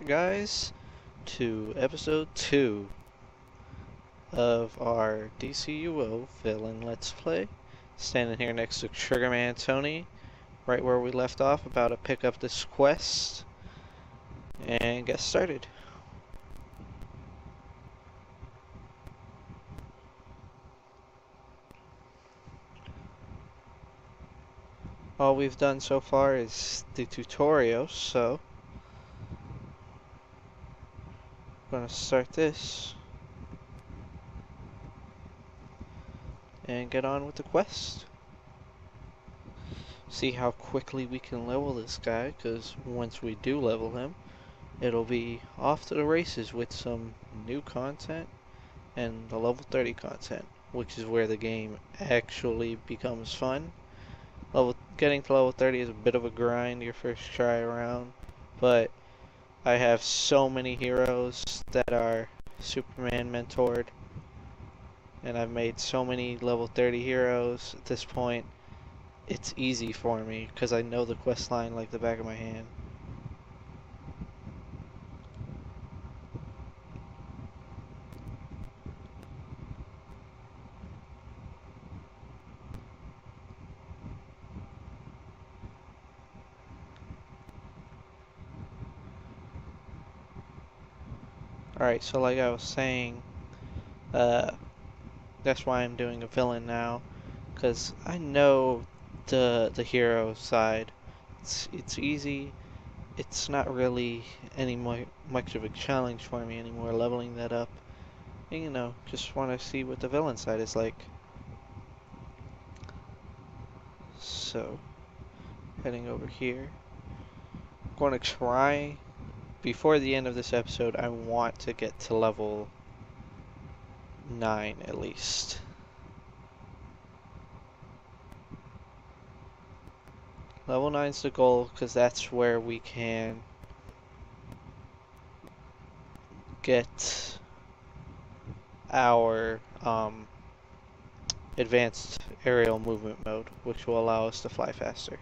guys, to episode 2 of our DCUO villain Let's Play. Standing here next to Triggerman Tony, right where we left off, about to pick up this quest and get started. All we've done so far is the tutorial, so I'm gonna start this and get on with the quest. See how quickly we can level this guy, because once we do level him, it'll be off to the races with some new content and the level 30 content, which is where the game actually becomes fun. Getting to level 30 is a bit of a grind your first try around, but I have so many heroes that are Superman mentored, and I've made so many level 30 heroes at this point. It's easy for me because I know the quest line like the back of my hand. Alright, so like I was saying, that's why I'm doing a villain now, because I know the hero side. It's easy. It's not really much of a challenge for me anymore, leveling that up. And, you know, just want to see what the villain side is like. So, heading over here. I'm going to try, before the end of this episode, I want to get to level 9 at least. Level 9 is the goal, because that's where we can get our advanced aerial movement mode, which will allow us to fly faster.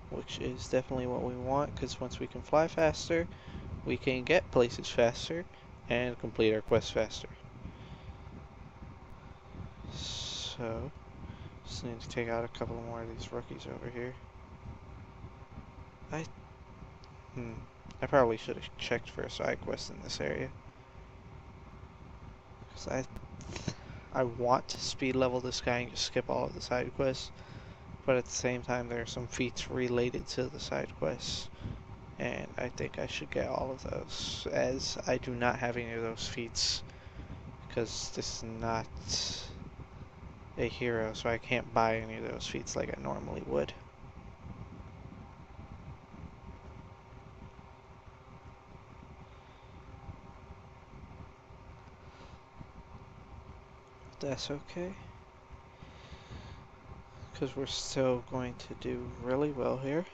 Which is definitely what we want, because once we can fly faster, we can get places faster and complete our quests faster. So, just need to take out a couple more of these rookies over here. I probably should have checked for a side quest in this area, because I want to speed level this guy and just skip all of the side quests, but at the same time there are some feats related to the side quests, and I think I should get all of those, as I do not have any of those feats, because this is not a hero, so I can't buy any of those feats like I normally would. That's okay, because we're still going to do really well here.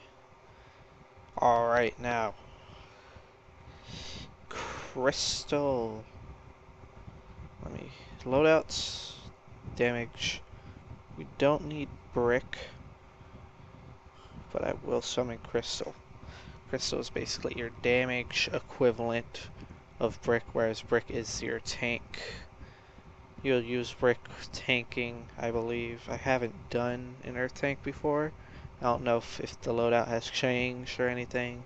Alright, now crystal. Let me loadouts, damage. We don't need brick, but I will summon crystal. Crystal is basically your damage equivalent of brick, whereas brick is your tank. You'll use brick tanking, I believe. I haven't done an earth tank before. I don't know if the loadout has changed or anything,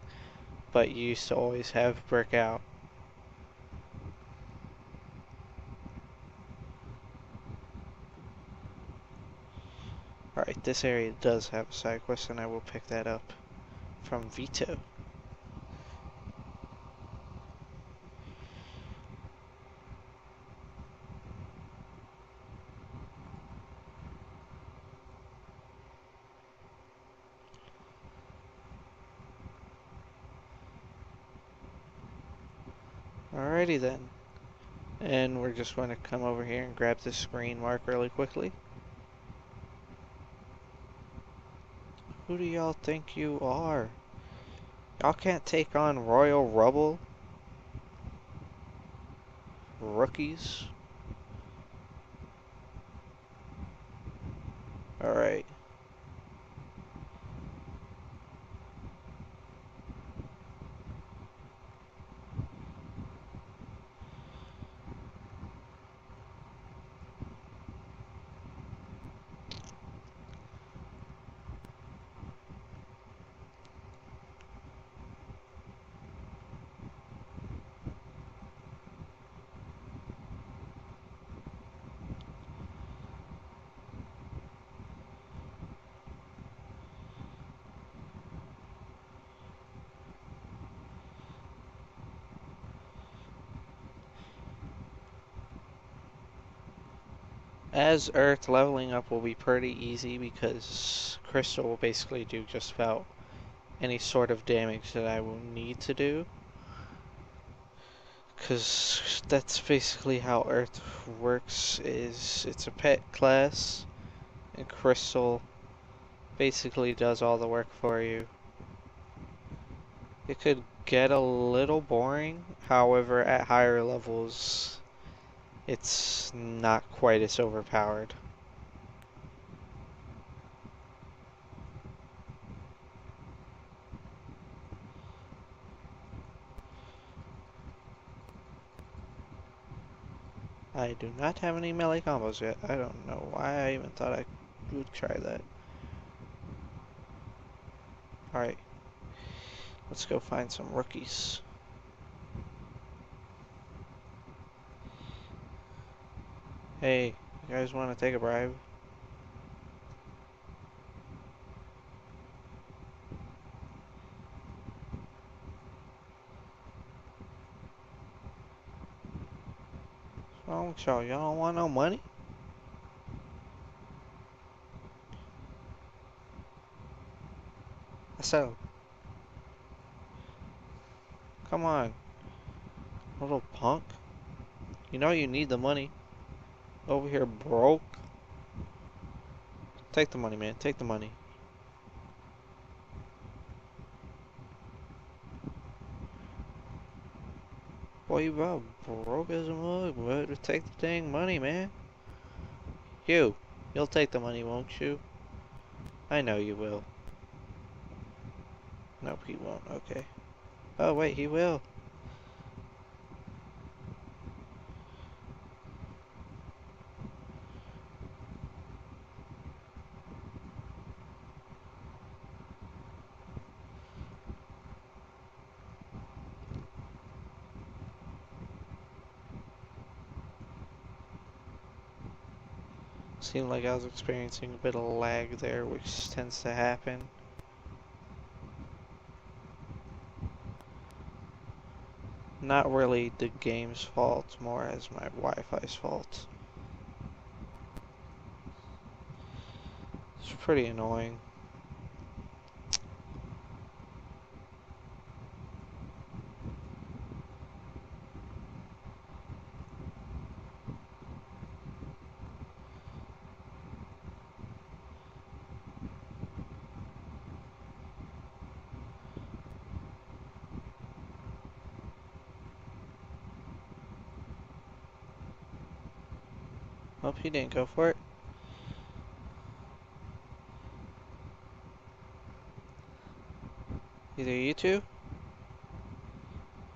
but you used to always have brick out. Alright, this area does have a side quest, and I will pick that up from Vito. Alrighty then. And we're just going to come over here and grab this green mark really quickly. Who do y'all think you are? Y'all can't take on Royal Rubble? Rookies? Alright. As Earth, leveling up will be pretty easy because Crystal will basically do just about any sort of damage that I will need to do. Because that's basically how Earth works, is it's a pet class, and Crystal basically does all the work for you. It could get a little boring, however at higher levels it's not quite as overpowered. I do not have any melee combos yet. I don't know why I even thought I would try that. Alright, let's go find some rookies. Hey, you guys want to take a bribe? What's wrong with y'all? Y'all don't want no money? So, come on, little punk. You know you need the money. Over here broke. Take the money, man. Take the money. Boy, you about broke as a mug, but take the dang money, man. You'll take the money, won't you? I know you will. Nope, he won't. Okay. Oh, wait, he will. Seemed like I was experiencing a bit of lag there, which tends to happen. Not really the game's fault, more as my Wi-Fi's fault. It's pretty annoying. Hope he didn't go for it. Either you two?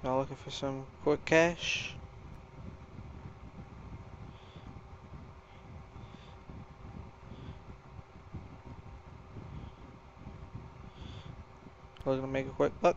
Y'all looking for some quick cash? Looking to make a quick buck?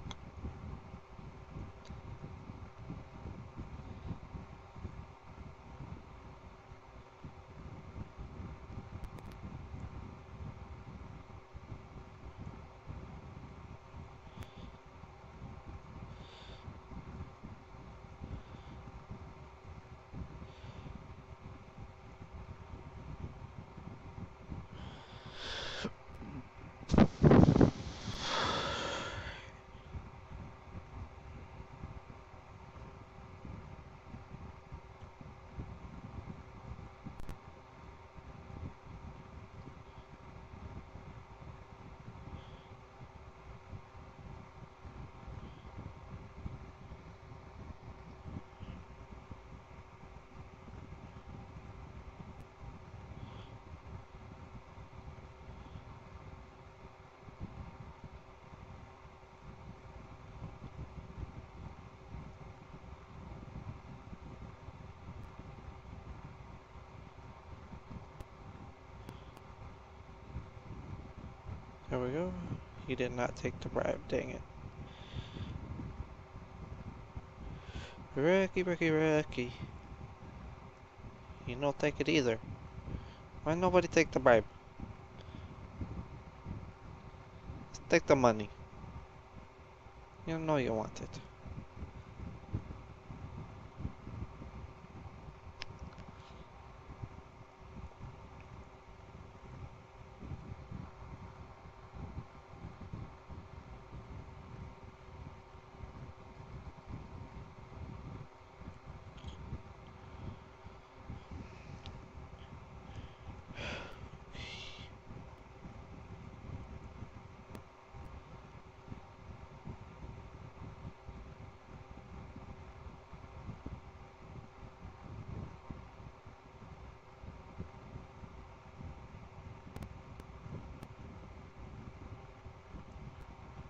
There we go. He did not take the bribe, dang it. Ricky. You don't take it either. Why nobody take the bribe? Take the money. You know you want it.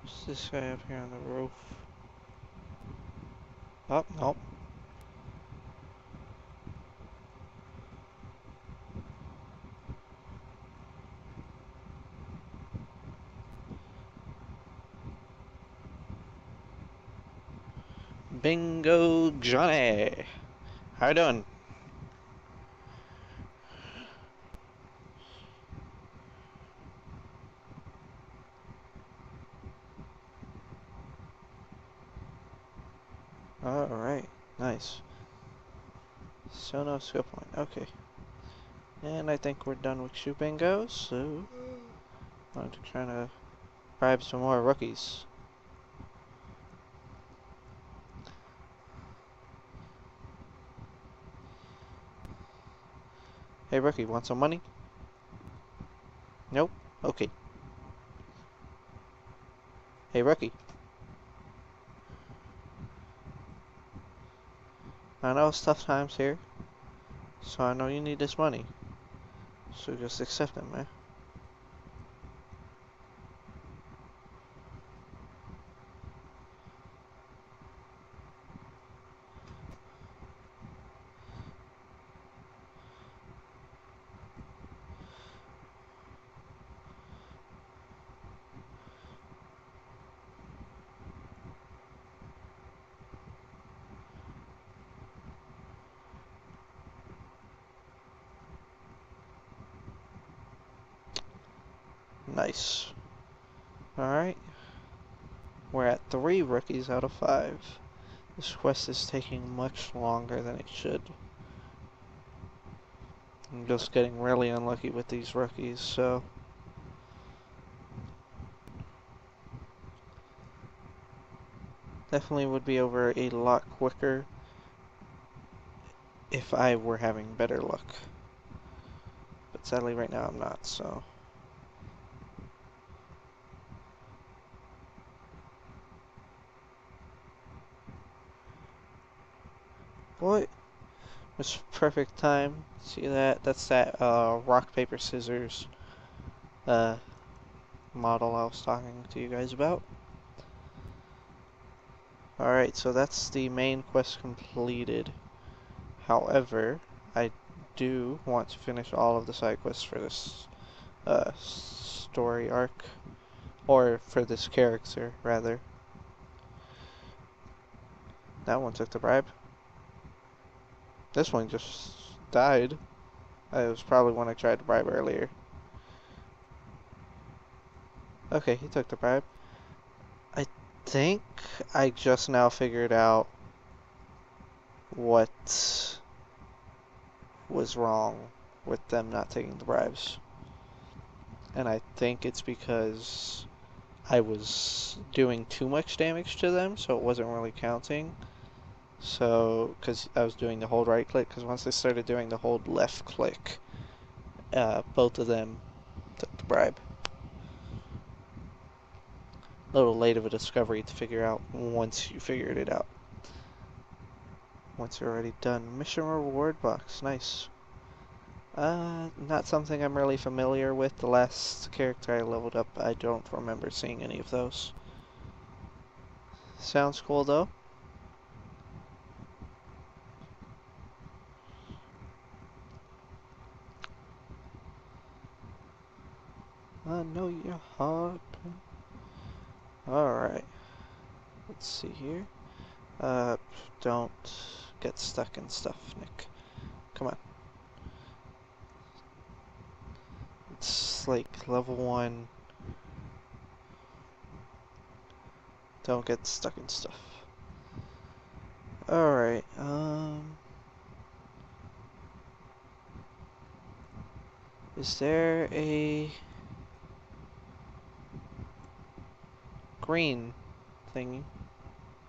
What's this guy up here on the roof? Oh, nope. Bingo Johnny! How you doing? Alright, nice. So no skill point, okay. And I think we're done with shoe bingo, so I'm trying to bribe some more rookies. Hey rookie, want some money? Nope? Okay. Hey rookie. I know it's tough times here, so I know you need this money. So just accept it, man. Nice. Alright. We're at 3 rookies out of 5. This quest is taking much longer than it should. I'm just getting really unlucky with these rookies, so... Definitely would be over a lot quicker if I were having better luck. But sadly right now I'm not, so... Boy, it's perfect time. See that? That's that rock, paper, scissors model I was talking to you guys about. Alright, so that's the main quest completed. However, I do want to finish all of the side quests for this story arc. Or for this character, rather. That one took the bribe. This one just died. It was probably one I tried to bribe earlier. Okay, he took the bribe. I think I just now figured out what was wrong with them not taking the bribes. And I think it's because I was doing too much damage to them, so it wasn't really counting. So, because I was doing the hold right click, because once I started doing the hold left click, both of them took the bribe. A little late of a discovery to figure out once you figured it out. Once you're already done. Mission reward box, nice. Not something I'm really familiar with. The last character I leveled up, I don't remember seeing any of those. Sounds cool though. I know your heart. Alright. Let's see here. Don't get stuck in stuff, Nick. Come on. It's like level 1. Don't get stuck in stuff. Alright, is there a green thingy?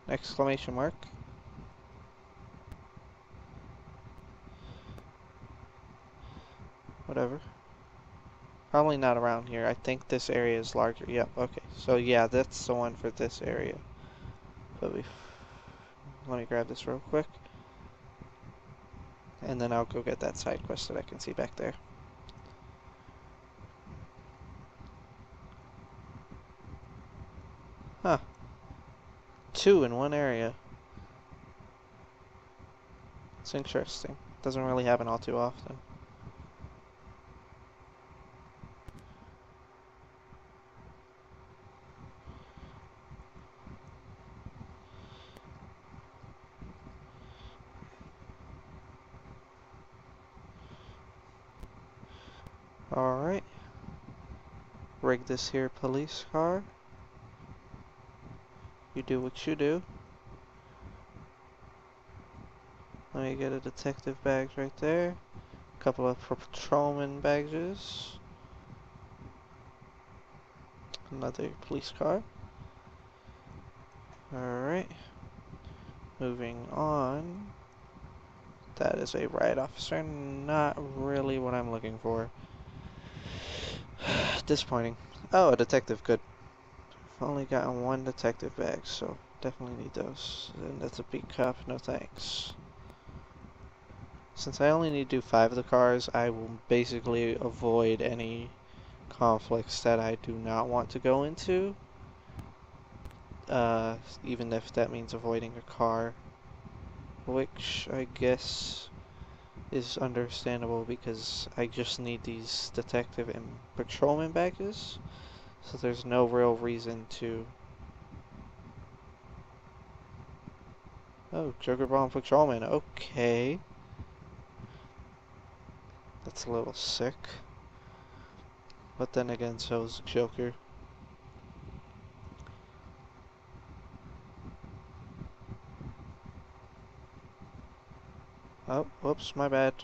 Exclamation mark? Whatever. Probably not around here. I think this area is larger. Yep, okay. So yeah, that's the one for this area. But let me grab this real quick. And then I'll go get that side quest that I can see back there. Huh. 2 in one area. It's interesting. Doesn't really happen all too often. Alright. Rig this here police car. You do what you do. Let me get a detective badge right there. A couple of patrolman badges. Another police car. Alright. Moving on. That is a riot officer. Not really what I'm looking for. Disappointing. Oh, a detective. Good. I've only gotten 1 detective badge, so definitely need those. And that's a beat cop. No thanks. Since I only need to do 5 of the cars, I will basically avoid any conflicts that I do not want to go into. Even if that means avoiding a car. Which I guess is understandable because I just need these detective and patrolman badges. So there's no real reason to... Oh, Joker Bomb Patrolman, okay. That's a little sick. But then again, so is Joker. Oh, whoops, my bad.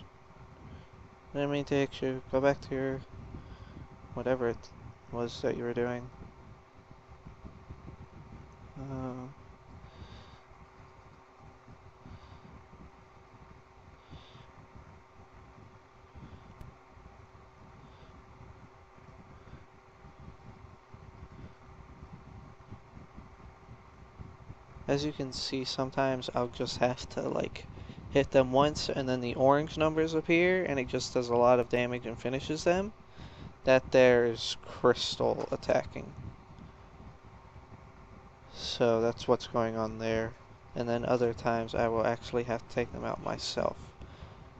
Didn't mean to hit you. Go back to your... whatever it was that you were doing. As you can see, sometimes I'll just have to, like, hit them once and then the orange numbers appear and it just does a lot of damage and finishes them. That there's Crystal attacking. So that's what's going on there. And then other times I will actually have to take them out myself.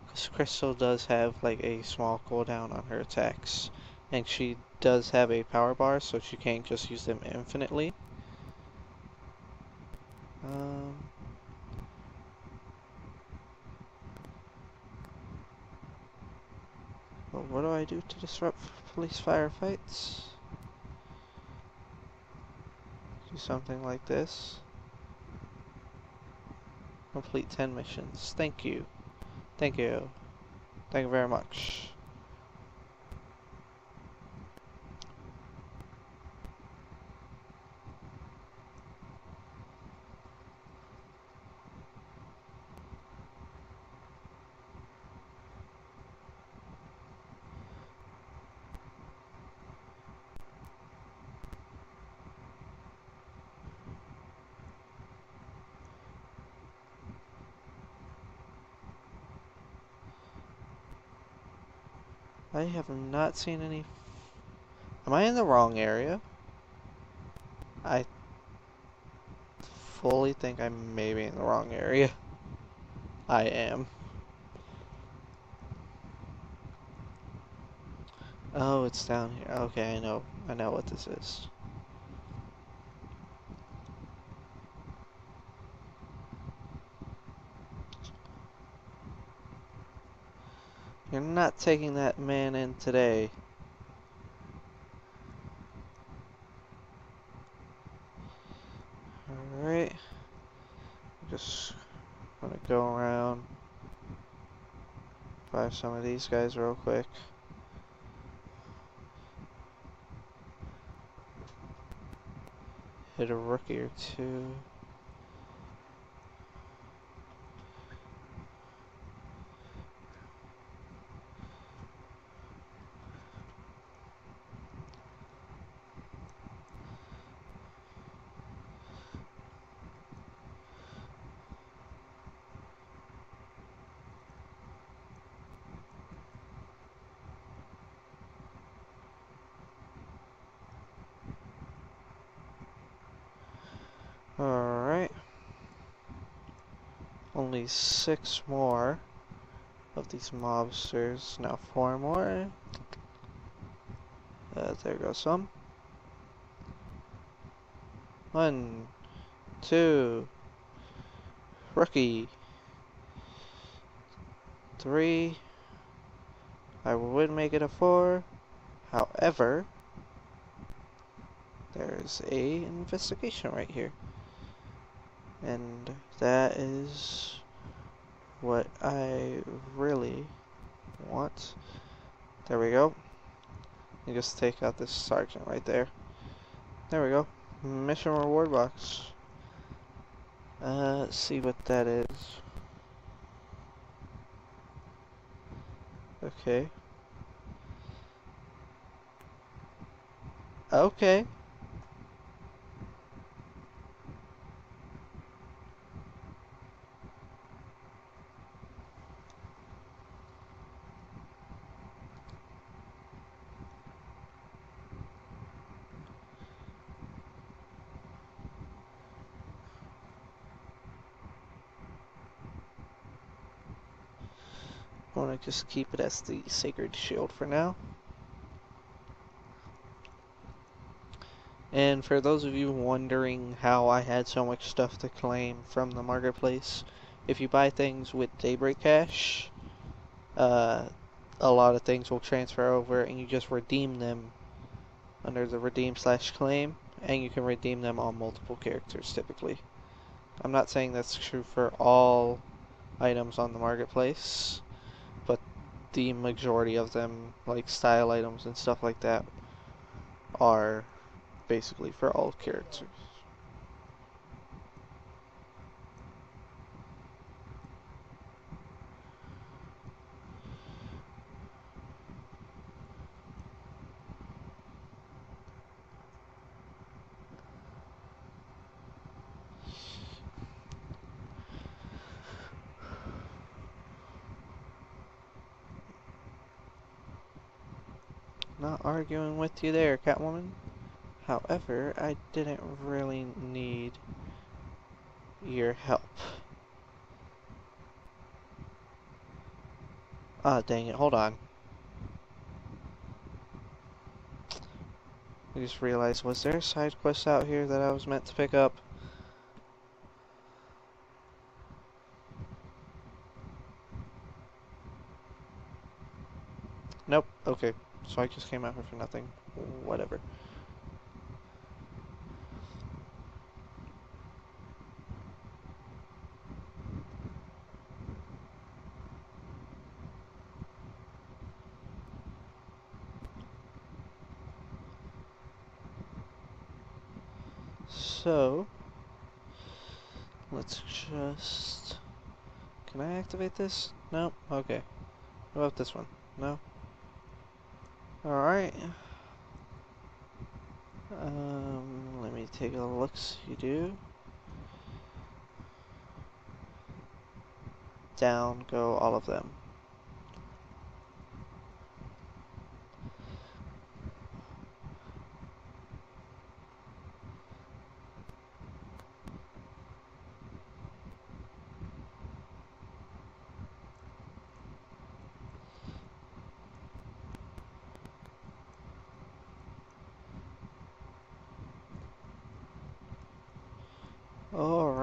Because Crystal does have like a small cooldown on her attacks. And she does have a power bar, so she can't just use them infinitely. But what do I do to disrupt police firefights? Do something like this. Complete 10 missions. Thank you. Thank you. Thank you very much. I have not seen any... Am I in the wrong area? I fully think I may be in the wrong area. I am. Oh, it's down here. Okay, I know. I know what this is. You're not taking that man in today. Alright. Just gonna go around, buy some of these guys real quick. Hit a rookie or two. Alright. Only 6 more of these mobsters. Now 4 more. There goes some. 1, 2. Rookie. 3. I would make it a 4. However, there's a investigation right here. And that is what I really want. There we go. You just take out this sergeant right there. There we go. Mission reward box. Let's see what that is. Okay. Okay. I want to just keep it as the Sacred Shield for now. And for those of you wondering how I had so much stuff to claim from the marketplace, if you buy things with Daybreak Cash, a lot of things will transfer over and you just redeem them under the redeem/claim, and you can redeem them on multiple characters typically. I'm not saying that's true for all items on the marketplace, but the majority of them, like style items and stuff like that, are basically for all characters. Not arguing with you there, Catwoman. However, I didn't really need your help. Ah, dang it, hold on. I just realized, was there a side quest out here that I was meant to pick up? Nope, okay. So I just came out here for nothing. Whatever. So, let's just... Can I activate this? No? Okay. What about this one? No? Alright. Let me take a look. You do. Down go all of them.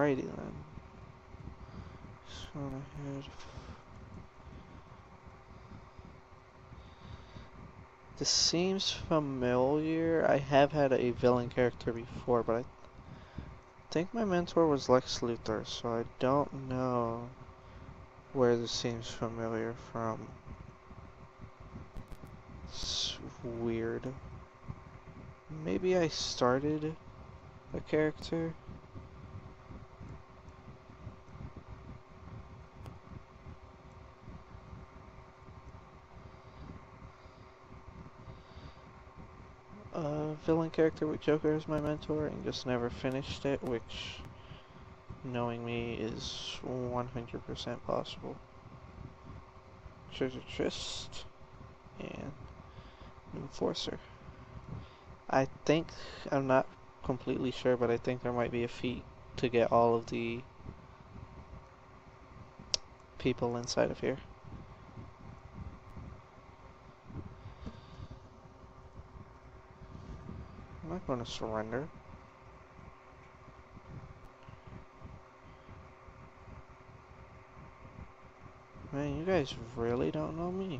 Alrighty then. Just going ahead. This seems familiar. I have had a villain character before, but I think my mentor was Lex Luthor, so I don't know where this seems familiar from. It's weird. Maybe I started a character? A villain character with Joker as my mentor and just never finished it, which, knowing me, is 100% possible. Treasure Chest and Enforcer. I think, I'm not completely sure, but I think there might be a feat to get all of the people inside of here. I'm not going to surrender. Man, you guys really don't know me.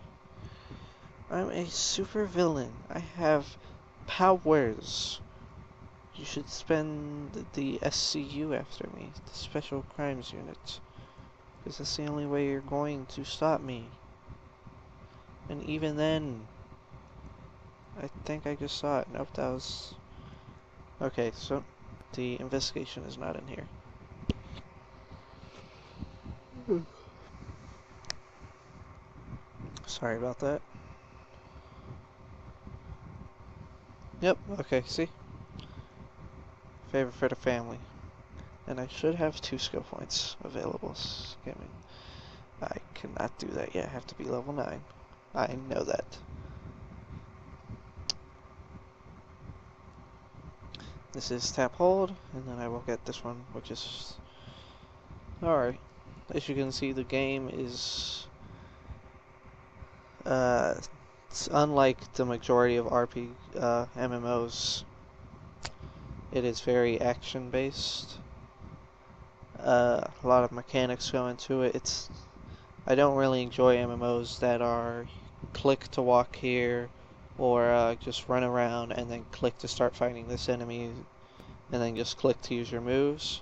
I'm a super villain. I have powers. You should spend the SCU after me, the Special Crimes Unit. Because that's the only way you're going to stop me. And even then, I think I just saw it. Nope, that was... Okay, so the investigation is not in here. Sorry about that. Yep, okay, see? Favor for the family. And I should have 2 skill points available. Skimming. I cannot do that yet. I have to be level 9. I know that. This is tap hold, and then I will get this one, which is... Alright. As you can see, the game is... it's unlike the majority of MMOs. It is very action-based. A lot of mechanics go into it. I don't really enjoy MMOs that are click to walk here, or just run around and then click to start fighting this enemy, and then just click to use your moves.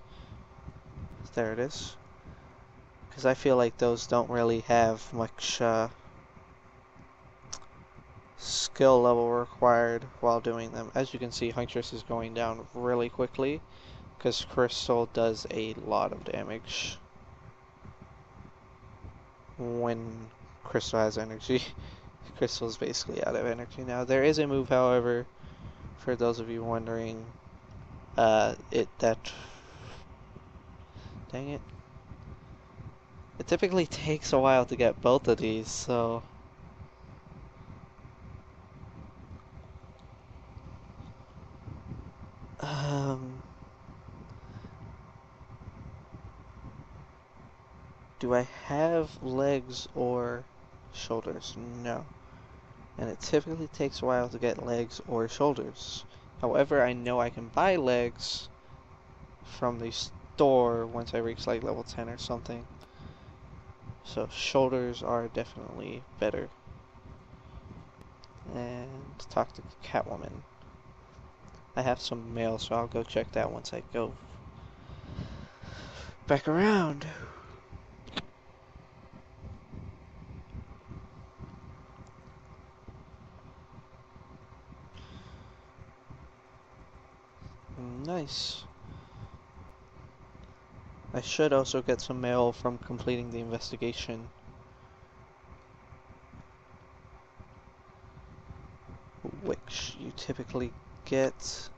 There it is. Because I feel like those don't really have much skill level required while doing them. As you can see, Huntress is going down really quickly because Crystal does a lot of damage when Crystal has energy. Crystal is basically out of energy now. There is a move, however, for those of you wondering, dang it. It typically takes a while to get both of these, so... do I have legs or shoulders? No. And it typically takes a while to get legs or shoulders. However, I know I can buy legs from the store once I reach like level 10 or something. So shoulders are definitely better. And talk to Catwoman. I have some mail, so I'll go check that once I go back around. Nice. I should also get some mail from completing the investigation. Which you typically get...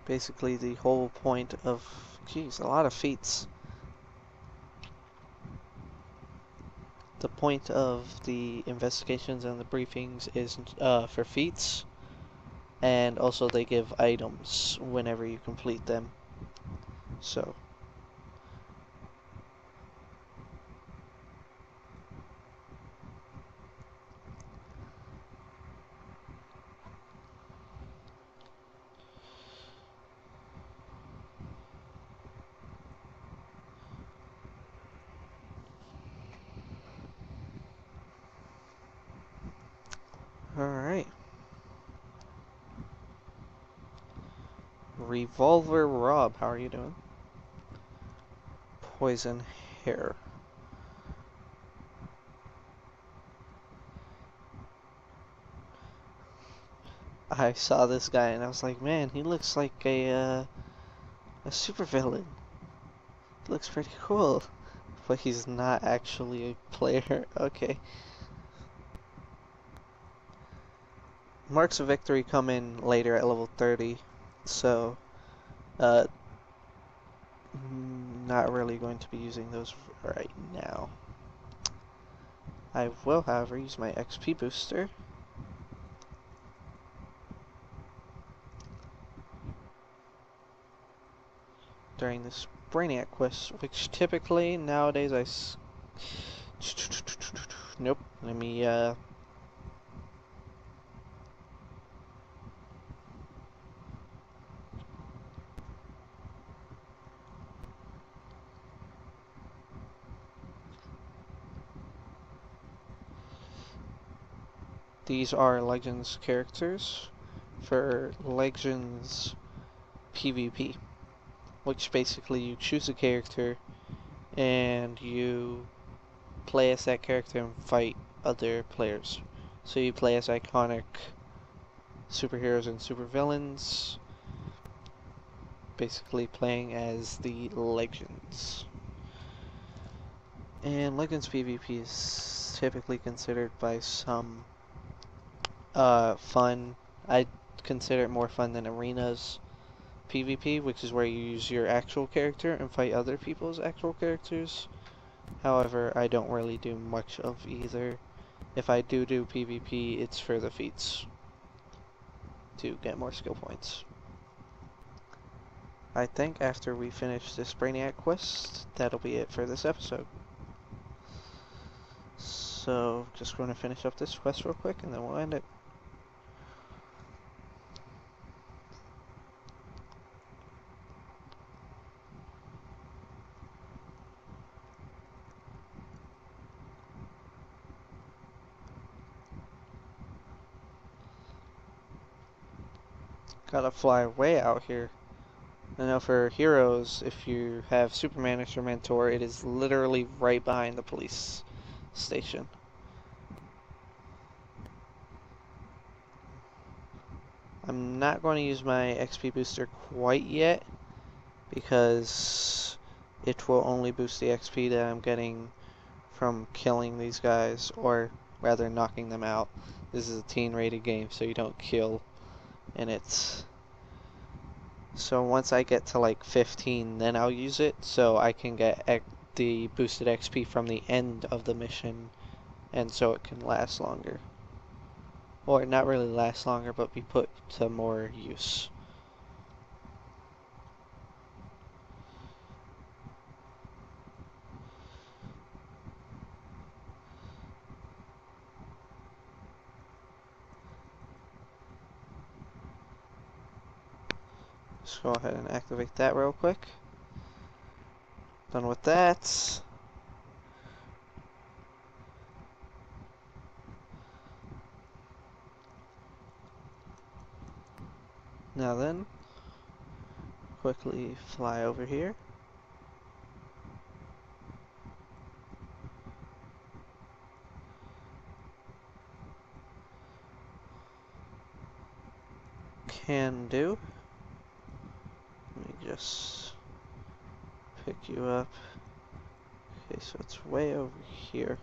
Basically the whole point of... Geez, a lot of feats. The point of the investigations and the briefings is for feats, and also they give items whenever you complete them. So Revolver Rob, how are you doing? Poison Hair. I saw this guy and I was like, man, he looks like a supervillain. Looks pretty cool. But he's not actually a player. Okay. Marks of Victory come in later at level 30, so uh, not really going to be using those right now. I will, however, use my XP booster. During this Brainiac quest, which typically nowadays nope, let me these are Legends characters for Legends PvP, which basically you choose a character and you play as that character and fight other players. So you play as iconic superheroes and supervillains, basically playing as the Legends. And Legends PvP is typically considered by some fun. I consider it more fun than Arenas PvP, which is where you use your actual character and fight other people's actual characters. However, I don't really do much of either. If I do PvP, it's for the feats to get more skill points. I think after we finish this Brainiac quest, that'll be it for this episode. So, just going to finish up this quest real quick and then we'll end it. Gotta fly way out here. I know for heroes, if you have Superman as your mentor, it is literally right behind the police station. I'm not going to use my XP booster quite yet because it will only boost the XP that I'm getting from killing these guys, or rather knocking them out. This is a teen rated game, so you don't kill in it. So once I get to like 15, then I'll use it so I can get the boosted XP from the end of the mission, and so it can last longer. Or not really last longer, but be put to more use. Let's go ahead and activate that real quick. Done with that. Now then, quickly fly over here. Can do. Let me just pick you up. Okay, so it's way over here.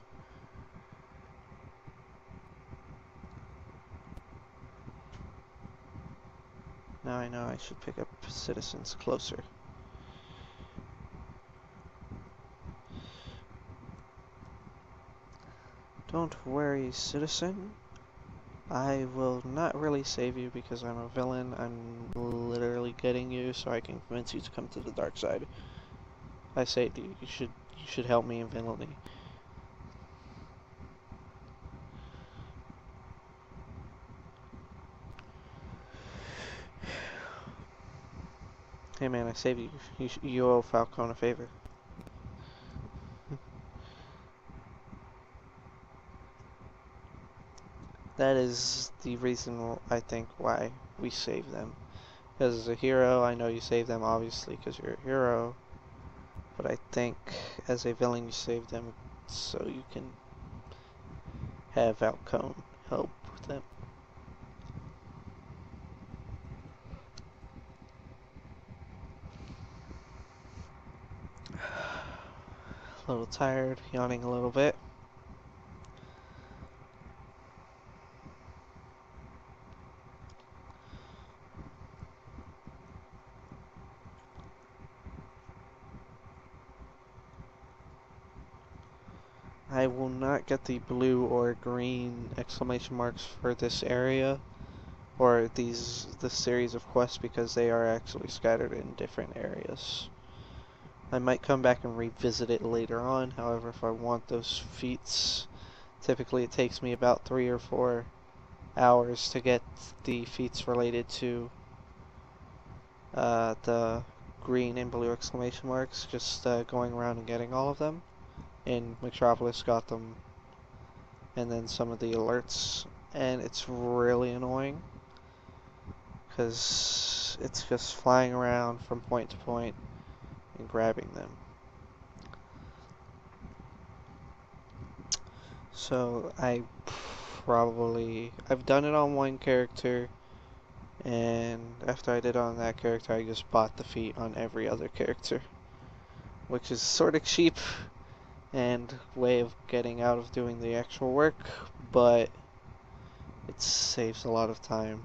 Now I know I should pick up citizens closer. Don't worry, citizen. I will not really save you because I'm a villain. I'm literally getting you so I can convince you to come to the dark side. I say to you, you should help me in villainy. Hey man, I saved you. You owe Falcone a favor. That is the reason I think why we save them. Because as a hero, I know you save them obviously because you're a hero, but I think as a villain you save them so you can have Outcome help with them. A little tired, yawning a little bit. I will not get the blue or green exclamation marks for this area or this series of quests because they are actually scattered in different areas. I might come back and revisit it later on, however, if I want those feats, typically it takes me about 3 or 4 hours to get the feats related to the green and blue exclamation marks, just going around and getting all of them. In Metropolis got them, and then some of the alerts, and it's really annoying because it's just flying around from point to point and grabbing them. So I've done it on one character, and after I did it on that character I just bought the feat on every other character, which is sort of cheap and way of getting out of doing the actual work, but it saves a lot of time.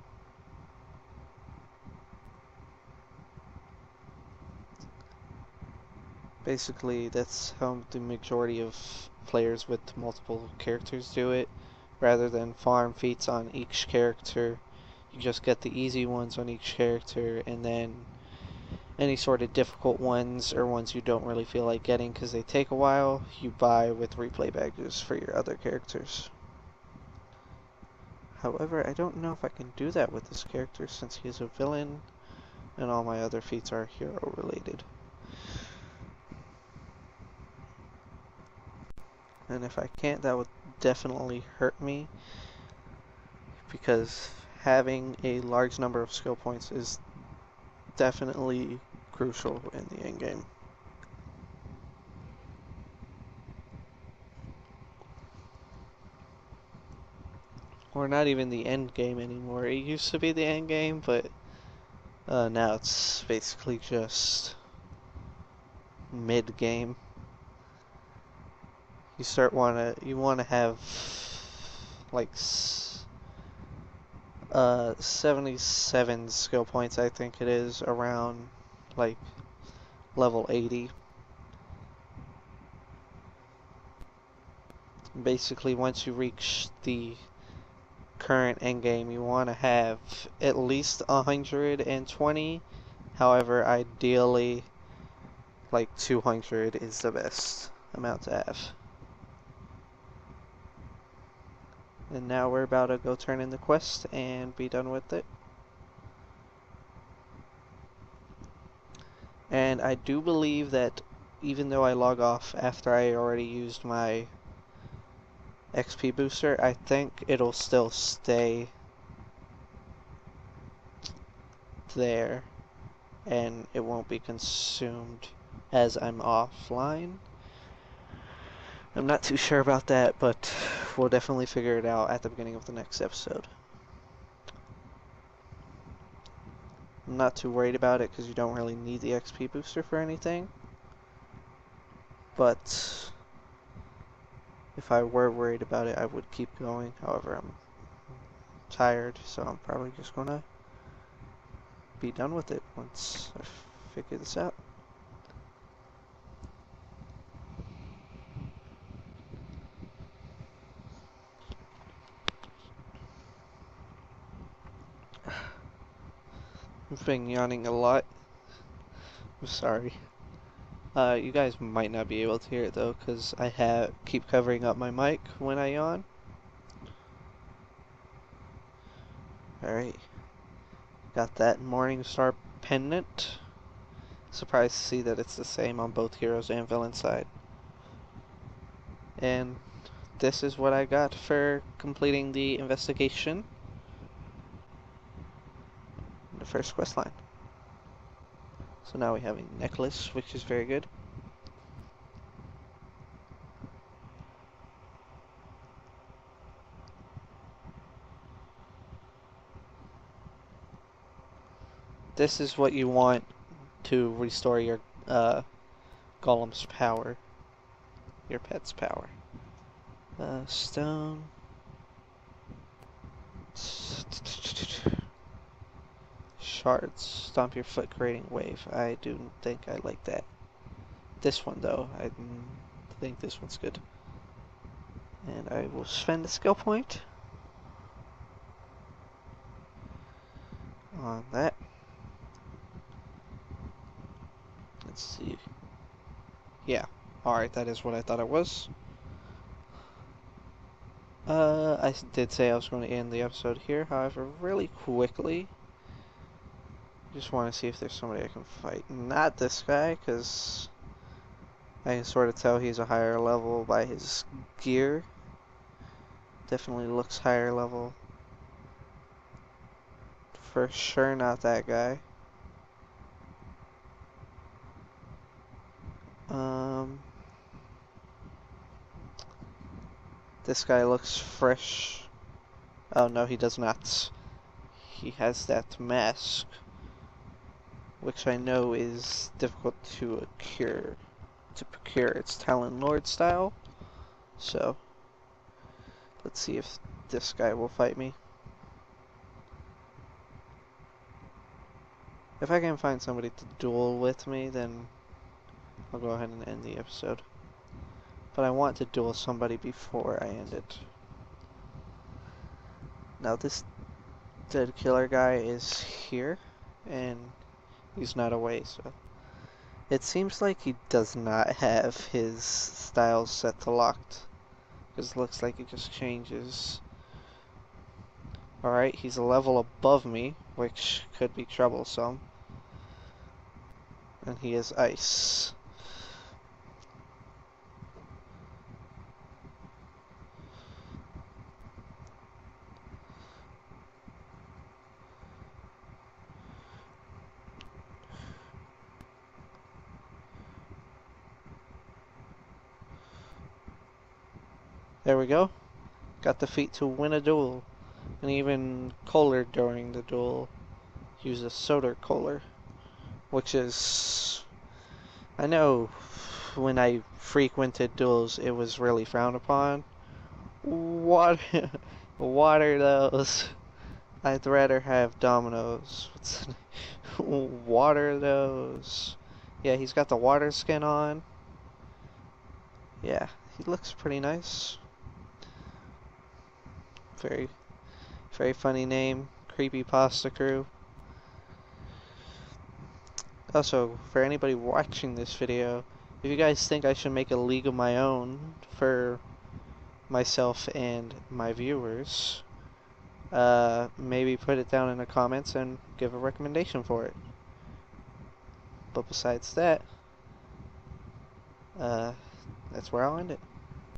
Basically, that's how the majority of players with multiple characters do it. Rather than farm feats on each character, you just get the easy ones on each character, and then any sort of difficult ones or ones you don't really feel like getting because they take a while, you buy with replay badges for your other characters. However, I don't know if I can do that with this character since he's a villain and all my other feats are hero related. And if I can't, that would definitely hurt me because having a large number of skill points is definitely crucial in the end game. Or not even the end game anymore. It used to be the end game, but now it's basically just mid game. You wanna have like 77 skill points, I think it is, around like level 80. Basically, once you reach the current endgame, you want to have at least 120. However, ideally, like 200 is the best amount to have. And now we're about to go turn in the quest and be done with it. And I do believe that even though I log off after I already used my XP booster, I think it'll still stay there and it won't be consumed as I'm offline. I'm not too sure about that, but we'll definitely figure it out at the beginning of the next episode. I'm not too worried about it because you don't really need the XP booster for anything. But if I were worried about it, I would keep going. However, I'm tired, so I'm probably just gonna be done with it once I figure this out. I've been yawning a lot. I'm sorry. You guys might not be able to hear it though, because I keep covering up my mic when I yawn. Alright. Got that Morningstar pendant. Surprised to see that it's the same on both heroes and villain side. And this is what I got for completing the investigation. first quest line. So now we have a necklace, which is very good. This is what you want to restore your golem's power, your pet's power. Stone. Shards. Stomp your foot, creating wave. I do think I like that. This one, though, I think this one's good. And I will spend a skill point on that. Let's see. Yeah. Alright, that is what I thought it was. I did say I was going to end the episode here, however, really quickly. Just want to see if there's somebody I can fight. Not this guy, because I can sort of tell he's a higher level by his gear. Definitely looks higher level. For sure not that guy. This guy looks fresh. Oh no, he does not. He has that mask, which I know is difficult to procure. It's Talon Lord style. So, let's see if this guy will fight me. If I can find somebody to duel with me, then I'll go ahead and end the episode. But I want to duel somebody before I end it. Now this dead killer guy is here, and he's not away, so it seems like he does not have his styles set to locked, because it looks like it just changes. Alright, he's a level above me, which could be troublesome, and he is ice. There we go. Got the feat to win a duel. And even Kohler during the duel used a Soda Kohler. Which is... I know when I frequented duels it was really frowned upon. What are those? I'd rather have Dominoes. What are those? Yeah, he's got the water skin on. Yeah, he looks pretty nice. Very funny name, Creepy Pasta Crew. Also, for anybody watching this video, if you guys think I should make a league of my own for myself and my viewers, maybe put it down in the comments and give a recommendation for it. But besides that, that's where I'll end it.